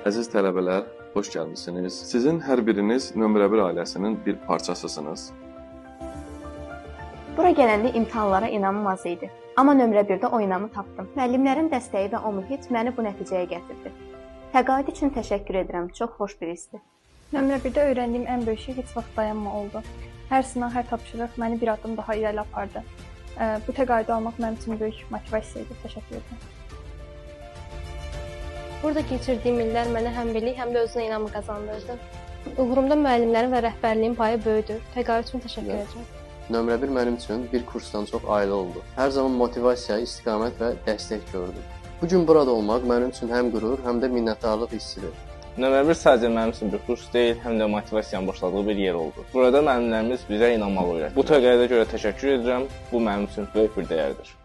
Əziz tələbələr, xoş gəlmisiniz. Sizin hər biriniz nömrə 1 ailəsinin bir parçasısınız. Bura gələndə imtahanlara inanılmaz idi. Amma nömrə 1-də o inamı tapdım. Müəllimlərin dəstəyi və o mühit məni bu nəticəyə gətirdi. Təqaüd üçün təşəkkür edirəm. Çox xoş bir hissdir. Nömrə 1-də öyrəndiyim ən böyük şey heç vaxt dayanma oldu. Hər sınaq, hər tapşırıq məni bir addım daha irəli apardı. Bu təqaüdü almaq mənim üçün böyük motivasiya idi. Təşəkkür edirəm. Burada keçirdiyim illər mənə həm bilik, həm də özünə inamı qazandırdı. Uğurumda müəllimlərin və rəhbərliyin payı böyükdür. Təqaüd üçün təşəkkür edirəm. Nömrə 1 mənim üçün bir kursdan çox ailə oldu. Hər zaman motivasiya, istiqamət və dəstək gördüm. Bu gün burada olmaq mənim üçün həm qürur, həm də minnətdarlıq hissidir. Nömrə 1 sadəcə mənim üçün bir kurs deyil, həm də motivasiyanın başladığı bir yer oldu. Burada müəllimlərimiz bizə inanmalı öyrətdilər. Bu təqaüdə görə təşəkkür edirəm. Bu mənim üçün böyük bir dəyərdir.